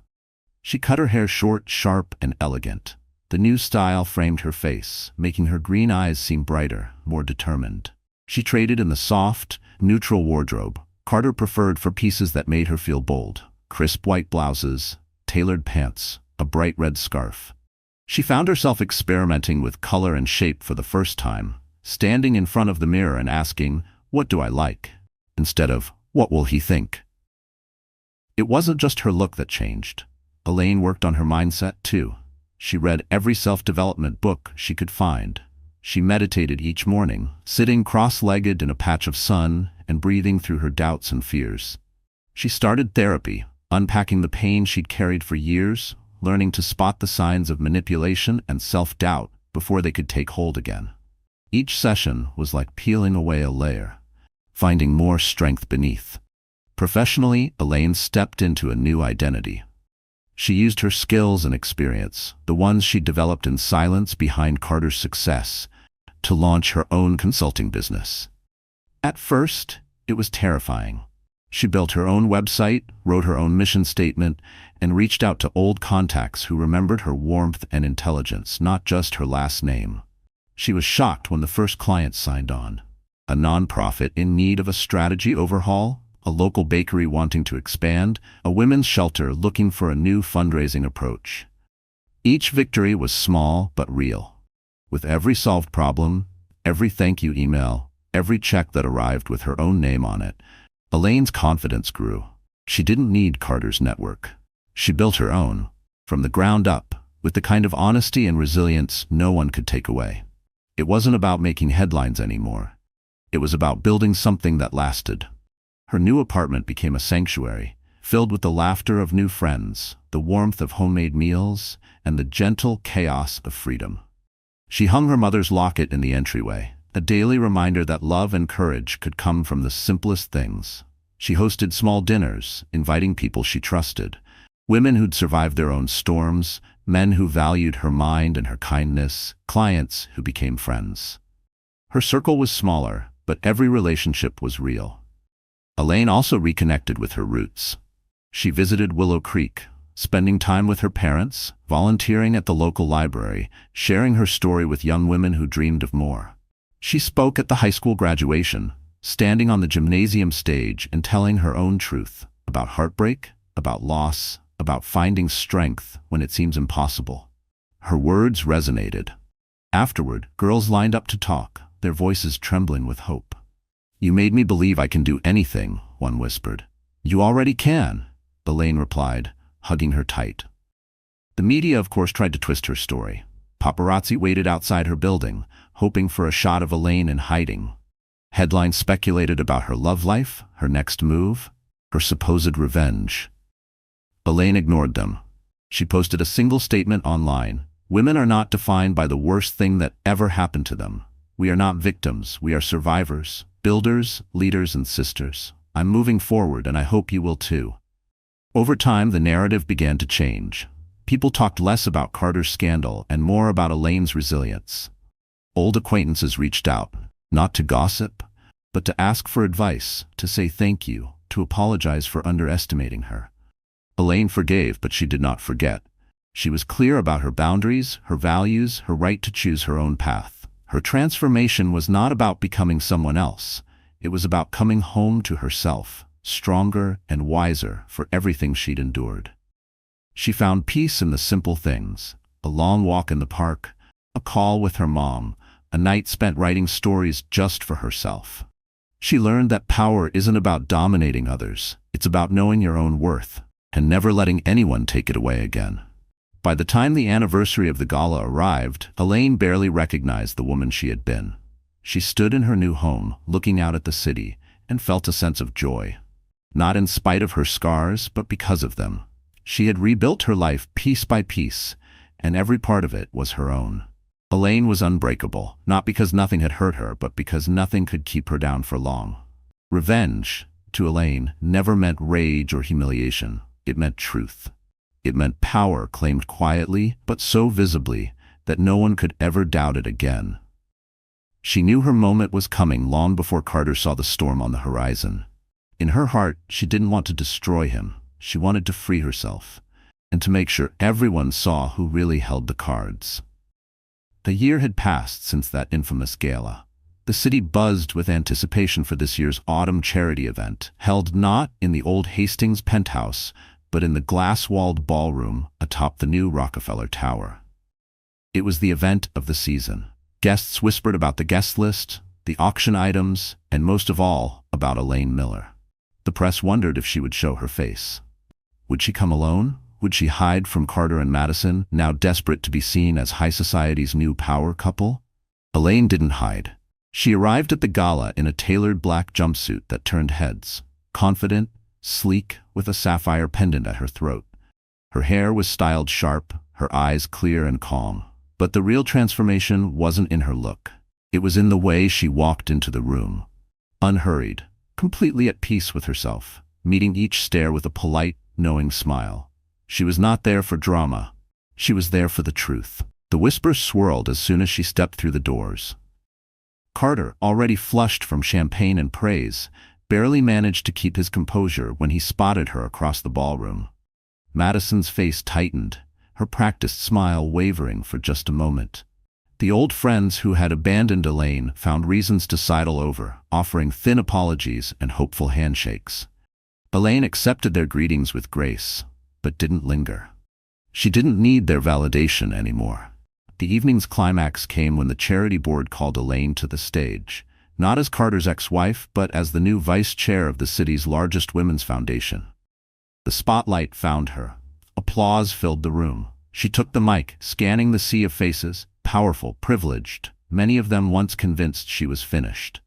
She cut her hair short, sharp, and elegant. The new style framed her face, making her green eyes seem brighter, more determined. She traded in the soft, neutral wardrobe Carter preferred for pieces that made her feel bold: crisp white blouses, tailored pants, a bright red scarf. She found herself experimenting with color and shape for the first time, standing in front of the mirror and asking, "What do I like?" instead of, "What will he think?" It wasn't just her look that changed. Elaine worked on her mindset too. She read every self-development book she could find. She meditated each morning, sitting cross-legged in a patch of sun and breathing through her doubts and fears. She started therapy, unpacking the pain she'd carried for years, learning to spot the signs of manipulation and self-doubt before they could take hold again. Each session was like peeling away a layer, finding more strength beneath. Professionally, Elaine stepped into a new identity. She used her skills and experience, the ones she developed in silence behind Carter's success, to launch her own consulting business. At first, it was terrifying. She built her own website, wrote her own mission statement, and reached out to old contacts who remembered her warmth and intelligence, not just her last name. She was shocked when the first client signed on. A nonprofit in need of a strategy overhaul, a local bakery wanting to expand, a women's shelter looking for a new fundraising approach. Each victory was small but real. With every solved problem, every thank you email, every check that arrived with her own name on it, Elaine's confidence grew. She didn't need Carter's network. She built her own, from the ground up, with the kind of honesty and resilience no one could take away. It wasn't about making headlines anymore. It was about building something that lasted. Her new apartment became a sanctuary, filled with the laughter of new friends, the warmth of homemade meals, and the gentle chaos of freedom. She hung her mother's locket in the entryway, a daily reminder that love and courage could come from the simplest things. She hosted small dinners, inviting people she trusted, women who'd survived their own storms, men who valued her mind and her kindness, clients who became friends. Her circle was smaller, but every relationship was real. Elaine also reconnected with her roots. She visited Willow Creek, spending time with her parents, volunteering at the local library, sharing her story with young women who dreamed of more. She spoke at the high school graduation, standing on the gymnasium stage and telling her own truth about heartbreak, about loss, about finding strength when it seems impossible. Her words resonated. Afterward, girls lined up to talk, their voices trembling with hope. "You made me believe I can do anything," one whispered. "You already can," Elaine replied, hugging her tight. The media, of course, tried to twist her story. Paparazzi waited outside her building, hoping for a shot of Elaine in hiding. Headlines speculated about her love life, her next move, her supposed revenge. Elaine ignored them. She posted a single statement online: "Women are not defined by the worst thing that ever happened to them. We are not victims, we are survivors, builders, leaders, and sisters. I'm moving forward, and I hope you will too." Over time, the narrative began to change. People talked less about Carter's scandal and more about Elaine's resilience. Old acquaintances reached out, not to gossip, but to ask for advice, to say thank you, to apologize for underestimating her. Elaine forgave, but she did not forget. She was clear about her boundaries, her values, her right to choose her own path. Her transformation was not about becoming someone else. It was about coming home to herself, stronger and wiser for everything she'd endured. She found peace in the simple things: a long walk in the park, a call with her mom, a night spent writing stories just for herself. She learned that power isn't about dominating others, it's about knowing your own worth, and never letting anyone take it away again. By the time the anniversary of the gala arrived, Elaine barely recognized the woman she had been. She stood in her new home, looking out at the city, and felt a sense of joy. Not in spite of her scars, but because of them. She had rebuilt her life piece by piece, and every part of it was her own. Elaine was unbreakable, not because nothing had hurt her, but because nothing could keep her down for long. Revenge, to Elaine, never meant rage or humiliation. It meant truth. It meant power claimed quietly, but so visibly, that no one could ever doubt it again. She knew her moment was coming long before Carter saw the storm on the horizon. In her heart, she didn't want to destroy him. She wanted to free herself, and to make sure everyone saw who really held the cards. A year had passed since that infamous gala. The city buzzed with anticipation for this year's autumn charity event, held not in the old Hastings penthouse, but in the glass-walled ballroom atop the new Rockefeller Tower. It was the event of the season. Guests whispered about the guest list, the auction items, and most of all, about Elaine Miller. The press wondered if she would show her face. Would she come alone? Would she hide from Carter and Madison, now desperate to be seen as high society's new power couple? Elaine didn't hide. She arrived at the gala in a tailored black jumpsuit that turned heads, confident, sleek, with a sapphire pendant at her throat. Her hair was styled sharp, her eyes clear and calm. But the real transformation wasn't in her look. It was in the way she walked into the room. Unhurried, completely at peace with herself, meeting each stare with a polite, knowing smile. She was not there for drama. She was there for the truth. The whispers swirled as soon as she stepped through the doors. Carter, already flushed from champagne and praise, barely managed to keep his composure when he spotted her across the ballroom. Madison's face tightened, her practiced smile wavering for just a moment. The old friends who had abandoned Elaine found reasons to sidle over, offering thin apologies and hopeful handshakes. Elaine accepted their greetings with grace, but didn't linger. She didn't need their validation anymore. The evening's climax came when the charity board called Elaine to the stage, not as Carter's ex-wife, but as the new vice chair of the city's largest women's foundation. The spotlight found her. Applause filled the room. She took the mic, scanning the sea of faces, powerful, privileged, many of them once convinced she was finished.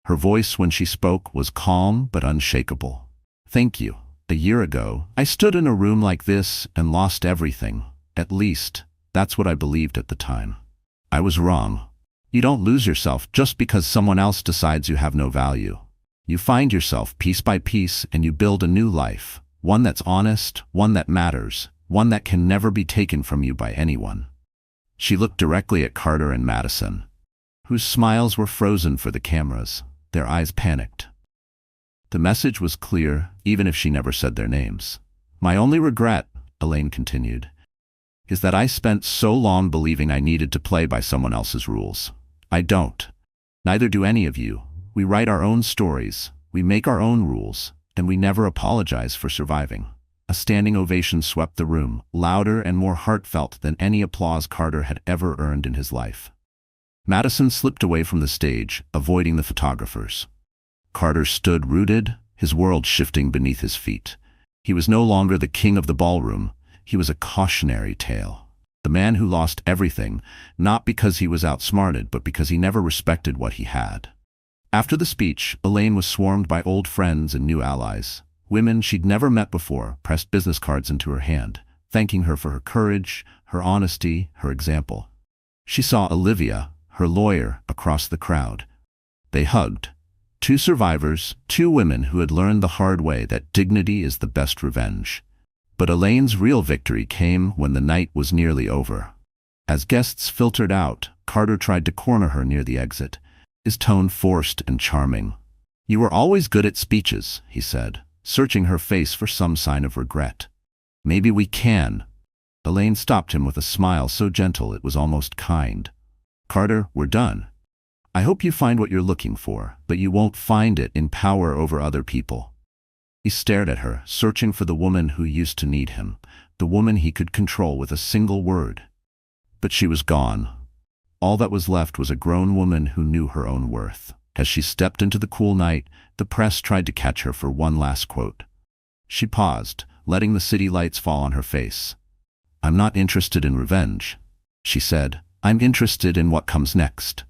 Her voice when she spoke was calm but unshakable. "Thank you. A year ago, I stood in a room like this and lost everything. At least, that's what I believed at the time. I was wrong. You don't lose yourself just because someone else decides you have no value. You find yourself piece by piece and you build a new life, one that's honest, one that matters, one that can never be taken from you by anyone." She looked directly at Carter and Madison, whose smiles were frozen for the cameras, their eyes panicked. The message was clear, even if she never said their names. "My only regret," Elaine continued, "is that I spent so long believing I needed to play by someone else's rules. I don't. Neither do any of you. We write our own stories, we make our own rules, and we never apologize for surviving." A standing ovation swept the room, louder and more heartfelt than any applause Carter had ever earned in his life. Madison slipped away from the stage, avoiding the photographers. Carter stood rooted, his world shifting beneath his feet. He was no longer the king of the ballroom. He was a cautionary tale. The man who lost everything, not because he was outsmarted, but because he never respected what he had. After the speech, Elaine was swarmed by old friends and new allies. Women she'd never met before pressed business cards into her hand, thanking her for her courage, her honesty, her example. She saw Olivia, her lawyer, across the crowd. They hugged. Two survivors, two women who had learned the hard way that dignity is the best revenge. But Elaine's real victory came when the night was nearly over. As guests filtered out, Carter tried to corner her near the exit, his tone forced and charming. "You were always good at speeches," he said, searching her face for some sign of regret. "Maybe we can." Elaine stopped him with a smile so gentle it was almost kind. "Carter, we're done. I hope you find what you're looking for, but you won't find it in power over other people." He stared at her, searching for the woman who used to need him, the woman he could control with a single word. But she was gone. All that was left was a grown woman who knew her own worth. As she stepped into the cool night, the press tried to catch her for one last quote. She paused, letting the city lights fall on her face. "I'm not interested in revenge," she said. "I'm interested in what comes next.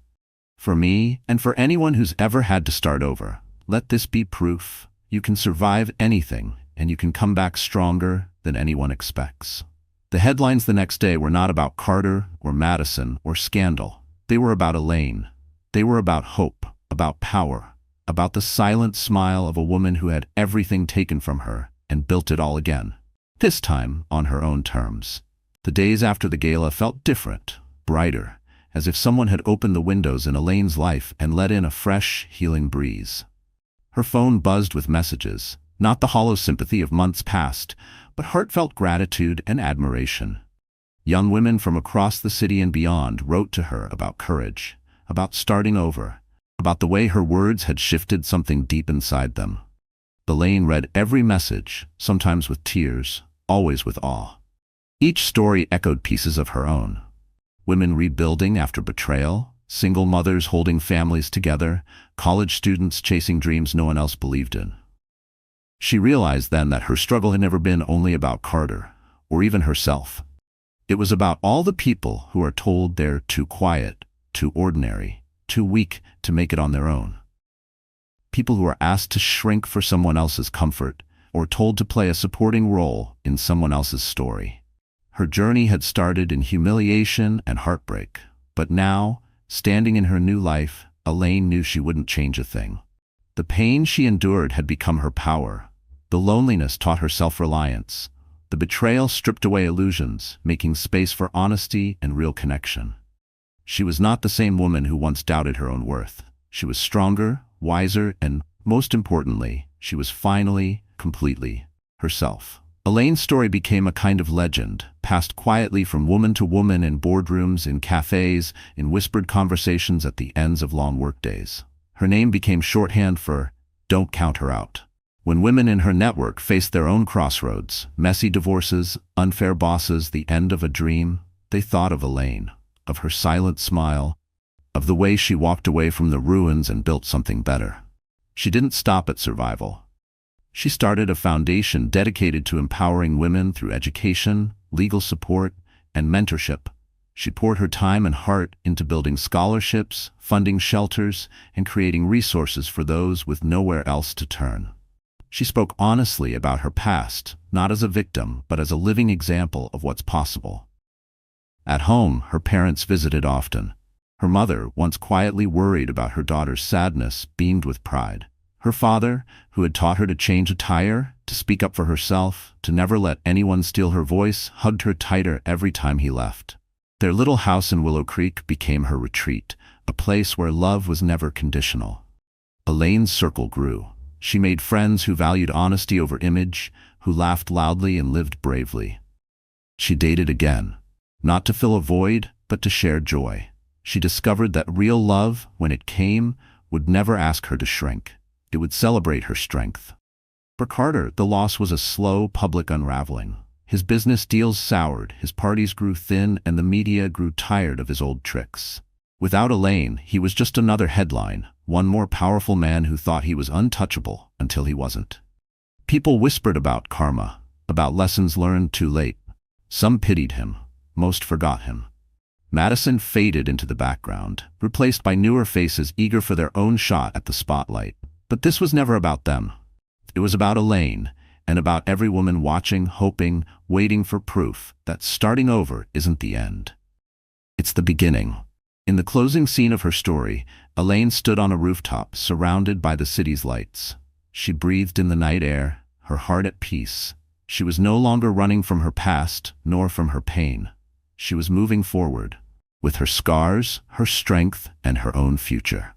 For me, and for anyone who's ever had to start over, let this be proof. You can survive anything, and you can come back stronger than anyone expects." The headlines the next day were not about Carter or Madison or scandal. They were about Elaine. They were about hope, about power, about the silent smile of a woman who had everything taken from her and built it all again. This time on her own terms. The days after the gala felt different, brighter, as if someone had opened the windows in Elaine's life and let in a fresh, healing breeze. Her phone buzzed with messages, not the hollow sympathy of months past, but heartfelt gratitude and admiration. Young women from across the city and beyond wrote to her about courage, about starting over, about the way her words had shifted something deep inside them. Elaine read every message, sometimes with tears, always with awe. Each story echoed pieces of her own. Women rebuilding after betrayal, single mothers holding families together, college students chasing dreams no one else believed in. She realized then that her struggle had never been only about Carter, or even herself. It was about all the people who are told they're too quiet, too ordinary, too weak to make it on their own. People who are asked to shrink for someone else's comfort, or told to play a supporting role in someone else's story. Her journey had started in humiliation and heartbreak, but now, standing in her new life, Elaine knew she wouldn't change a thing. The pain she endured had become her power. The loneliness taught her self-reliance. The betrayal stripped away illusions, making space for honesty and real connection. She was not the same woman who once doubted her own worth. She was stronger, wiser, and, most importantly, she was finally, completely, herself. Elaine's story became a kind of legend, passed quietly from woman to woman in boardrooms, in cafes, in whispered conversations at the ends of long workdays. Her name became shorthand for, "Don't count her out." When women in her network faced their own crossroads, messy divorces, unfair bosses, the end of a dream, they thought of Elaine, of her silent smile, of the way she walked away from the ruins and built something better. She didn't stop at survival. She started a foundation dedicated to empowering women through education, legal support, and mentorship. She poured her time and heart into building scholarships, funding shelters, and creating resources for those with nowhere else to turn. She spoke honestly about her past, not as a victim, but as a living example of what's possible. At home, her parents visited often. Her mother, once quietly worried about her daughter's sadness, beamed with pride. Her father, who had taught her to change a tire, to speak up for herself, to never let anyone steal her voice, hugged her tighter every time he left. Their little house in Willow Creek became her retreat, a place where love was never conditional. Elaine's circle grew. She made friends who valued honesty over image, who laughed loudly and lived bravely. She dated again, not to fill a void, but to share joy. She discovered that real love, when it came, would never ask her to shrink. It would celebrate her strength. For Carter, the loss was a slow, public unraveling. His business deals soured, his parties grew thin, and the media grew tired of his old tricks. Without Elaine, he was just another headline, one more powerful man who thought he was untouchable until he wasn't. People whispered about karma, about lessons learned too late. Some pitied him, most forgot him. Madison faded into the background, replaced by newer faces eager for their own shot at the spotlight. But this was never about them. It was about Elaine, and about every woman watching, hoping, waiting for proof that starting over isn't the end. It's the beginning. In the closing scene of her story, Elaine stood on a rooftop, surrounded by the city's lights. She breathed in the night air, her heart at peace. She was no longer running from her past, nor from her pain. She was moving forward, with her scars, her strength, and her own future.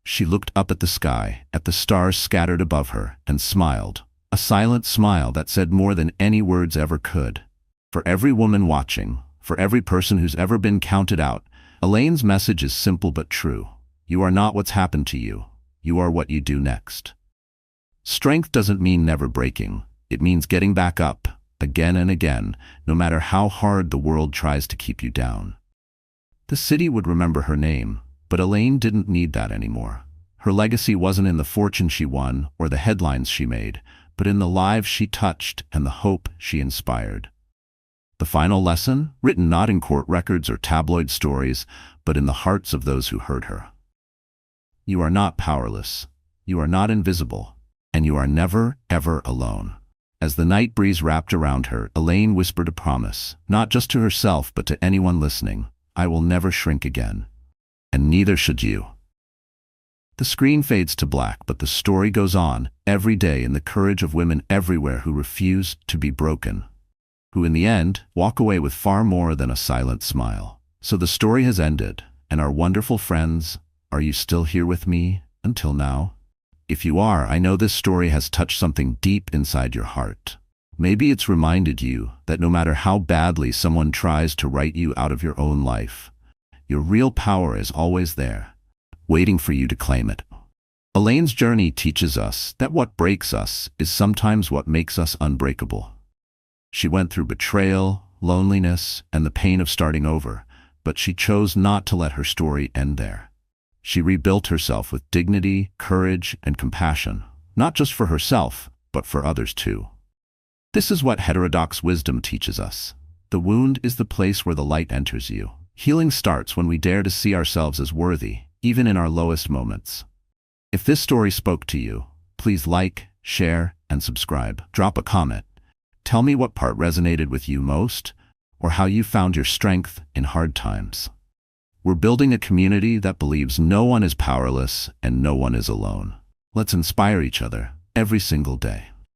She looked up at the sky, at the stars scattered above her, and smiled. A silent smile that said more than any words ever could. For every woman watching, for every person who's ever been counted out, Elaine's message is simple but true. You are not what's happened to you. You are what you do next. Strength doesn't mean never breaking. It means getting back up, again and again, no matter how hard the world tries to keep you down. The city would remember her name, but Elaine didn't need that anymore. Her legacy wasn't in the fortune she won or the headlines she made, but in the lives she touched and the hope she inspired. The final lesson, written not in court records or tabloid stories, but in the hearts of those who heard her. You are not powerless, you are not invisible, and you are never, ever alone. As the night breeze wrapped around her, Elaine whispered a promise, not just to herself but to anyone listening. I will never shrink again. And neither should you. The screen fades to black, but the story goes on, every day, in the courage of women everywhere who refuse to be broken, who in the end walk away with far more than a silent smile. So the story has ended, and our wonderful friends, are you still here with me until now? If you are, I know this story has touched something deep inside your heart. Maybe it's reminded you that no matter how badly someone tries to write you out of your own life, your real power is always there, waiting for you to claim it. Elaine's journey teaches us that what breaks us is sometimes what makes us unbreakable. She went through betrayal, loneliness, and the pain of starting over, but she chose not to let her story end there. She rebuilt herself with dignity, courage, and compassion, not just for herself, but for others too. This is what heterodox wisdom teaches us. The wound is the place where the light enters you. Healing starts when we dare to see ourselves as worthy, even in our lowest moments. If this story spoke to you, please like, share, and subscribe. Drop a comment. Tell me what part resonated with you most, or how you found your strength in hard times. We're building a community that believes no one is powerless and no one is alone. Let's inspire each other every single day.